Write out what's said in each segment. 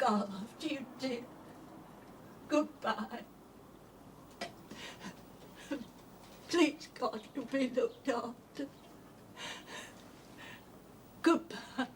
after you, dear. Goodbye. Please, God, you'll be looked after. Goodbye.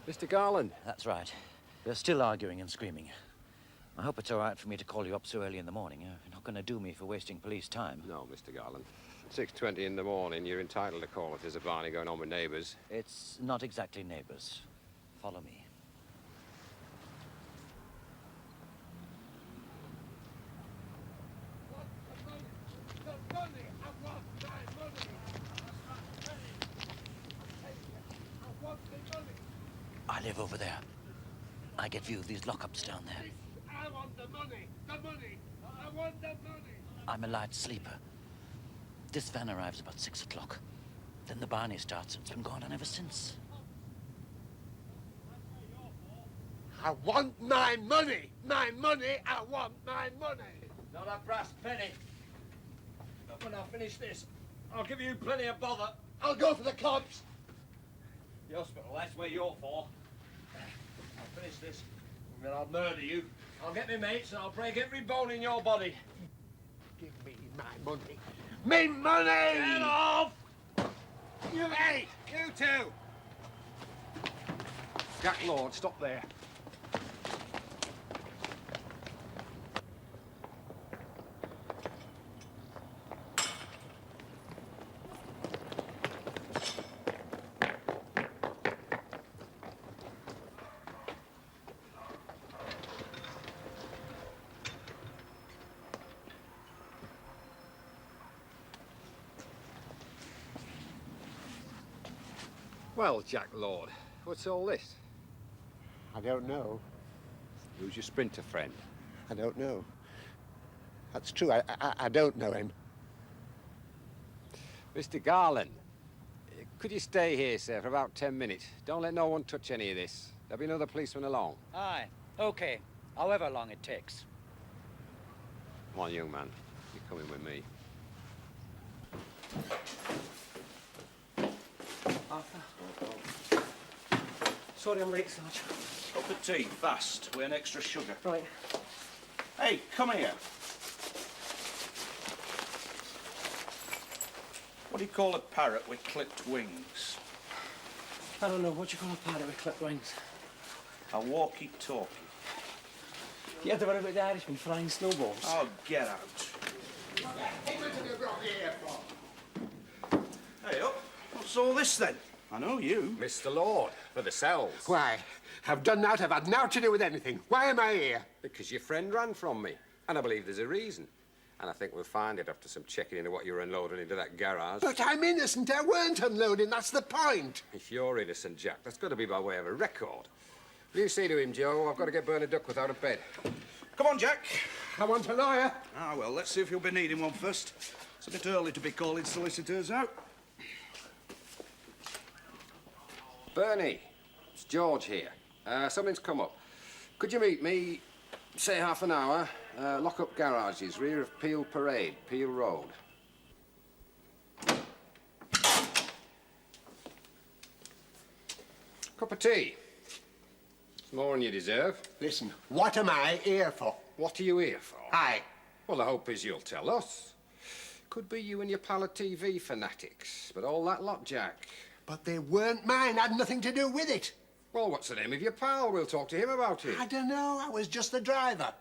Mr. Garland. That's right. They're still arguing and screaming. I hope it's all right for me to call you up so early in the morning. You're not going to do me for wasting police time. No, Mr. Garland. 6:20 in the morning, you're entitled to call if there's a barney going on with neighbours. It's not exactly neighbours. Follow me. I live over there. I get view of these lockups down there. I want the money! The money! I want the money! I'm a light sleeper. This van arrives about 6 o'clock. Then the barney starts, and it's been going on ever since. I want my money! My money! I want my money! Not a brass penny. But when I finish this, I'll give you plenty of bother. I'll go for the cops! The hospital, that's where you're for. I'll finish this, and then I'll murder you. I'll get my mates, and I'll break every bone in your body. Give me my money! Me money! Get off! Hey, you two! Jack Lord, stop there. Well, Jack Lord, what's all this? I don't know. Who's your sprinter friend? I don't know. That's true. I don't know him. Mr. Garland, could you stay here, sir, for about 10 minutes? Don't let no one touch any of this. There'll be another policeman along. Aye, okay. However long it takes. Come on, young man. You're coming with me. Arthur. Sorry I'm late, Sarge. Cup of tea, fast, with an extra sugar. Right. Hey, come here. What do you call a parrot with clipped wings? I don't know. What do you call a parrot with clipped wings? A walkie-talkie. You had the one about the Irishman flying snowballs. Oh, get out. Hey, up. What's all this, then? I know you. Mr. Lord, for the cells. Why? I've done that. I've had now to do with anything. Why am I here? Because your friend ran from me. And I believe there's a reason. And I think we'll find it after some checking into what you were unloading into that garage. But I'm innocent. I weren't unloading. That's the point. If you're innocent, Jack, that's got to be by way of a record. Will you see to him, Joe? I've got to get Bernard Duckworth out of bed. Come on, Jack. I want a lawyer. Ah, well, let's see if you'll be needing one first. It's a bit early to be calling solicitors out. Bernie, it's George here. Something's come up. Could you meet me, say half an hour, lock up garages, rear of Peel Parade, Peel Road? Cup of tea. It's more than you deserve. Listen, what am I here for? What are you here for? Aye. Well, the hope is you'll tell us. Could be you and your pal of TV fanatics, but all that lot, Jack. But they weren't mine. Had nothing to do with it. Well, what's the name of your pal? We'll talk to him about it. I don't know. I was just the driver.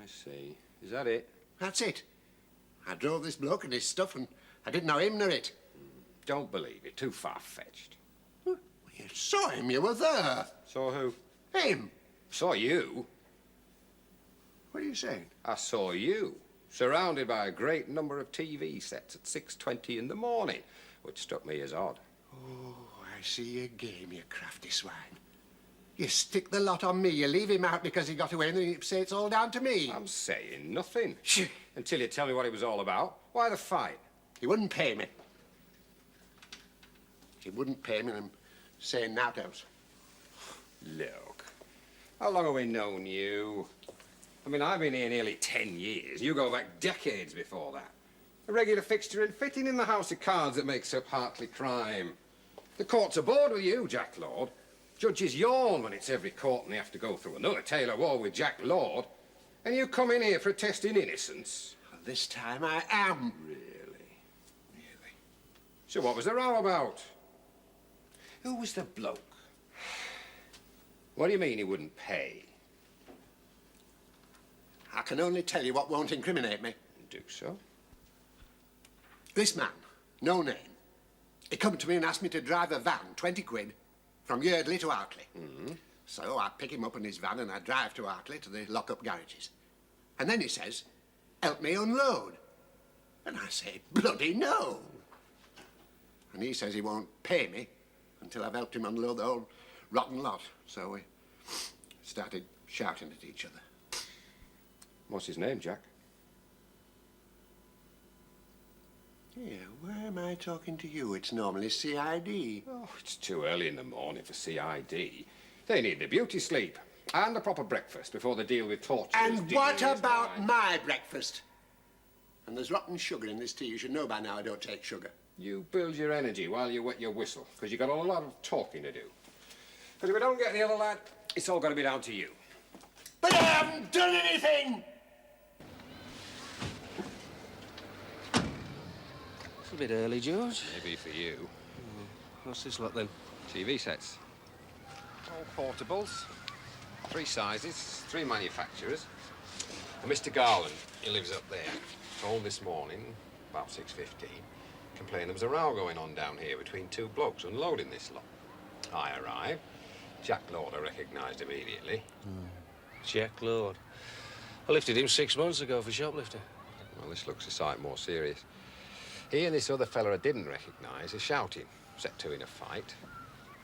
I see. Is that it? That's it. I drove this bloke and his stuff, and I didn't know him nor it. Don't believe it. Too far-fetched. You saw him. You were there. Saw who? Him. Saw you. What are you saying? I saw you, surrounded by a great number of TV sets at 6:20 in the morning, which struck me as odd. Oh, I see your game, you crafty swine. You stick the lot on me, you leave him out because he got away, and then you say it's all down to me. I'm saying nothing. Shh. Until you tell me what it was all about. Why the fight? He wouldn't pay me. He wouldn't pay me, and I'm saying that else. Look, how long have we known you? I mean, I've been here nearly 10 years. You go back decades before that. A regular fixture and fitting in the house of cards that makes up Hartley crime. The court's aboard with you, Jack Lord. Judges yawn when it's every court and they have to go through another tale of war with Jack Lord. And you come in here protesting innocence. This time I am. Really? Really? So what was the row about? Who was the bloke? What do you mean he wouldn't pay? I can only tell you what won't incriminate me. Do so. This man, no name, he come to me and asked me to drive a van, 20 quid, from Yardley to Hartley. Mm-hmm. So I pick him up in his van and I drive to Hartley to the lock-up garages. And then he says, help me unload. And I say, bloody no. And he says he won't pay me until I've helped him unload the whole rotten lot. So we started shouting at each other. What's his name, Jack? Yeah, why am I talking to you? It's normally CID. Oh, it's too early in the morning for CID. They need the beauty sleep and a proper breakfast before they deal with torture. And what about my breakfast? And there's rotten sugar in this tea. You should know by now I don't take sugar. You build your energy while you wet your whistle, because you've got a lot of talking to do. Because if we don't get the other lad, it's all got to be down to you. But I haven't done anything! It's a bit early, George. Maybe for you. What's this lot, then? TV sets. All portables. 3 sizes, 3 manufacturers. And Mr. Garland, he lives up there, called this morning, about 6:15, complaining there was a row going on down here between 2 blokes unloading this lot. I arrived. Jack Lord I recognised immediately. Jack Lord. I lifted him 6 months ago for shoplifting. Well, this looks a sight more serious. He and this other fella I didn't recognise are shouting, set to in a fight.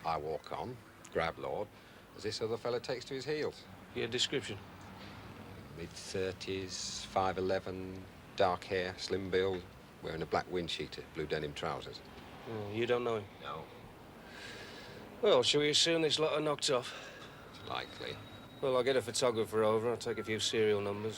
I walk on, grab Lord, as this other fella takes to his heels. Your description? Mid-30s, 5'11", dark hair, slim build, wearing a black windsheeter, blue denim trousers. Oh, you don't know him? No. Well, shall we assume this lot are knocked off? It's likely. Well, I'll get a photographer over, I'll take a few serial numbers,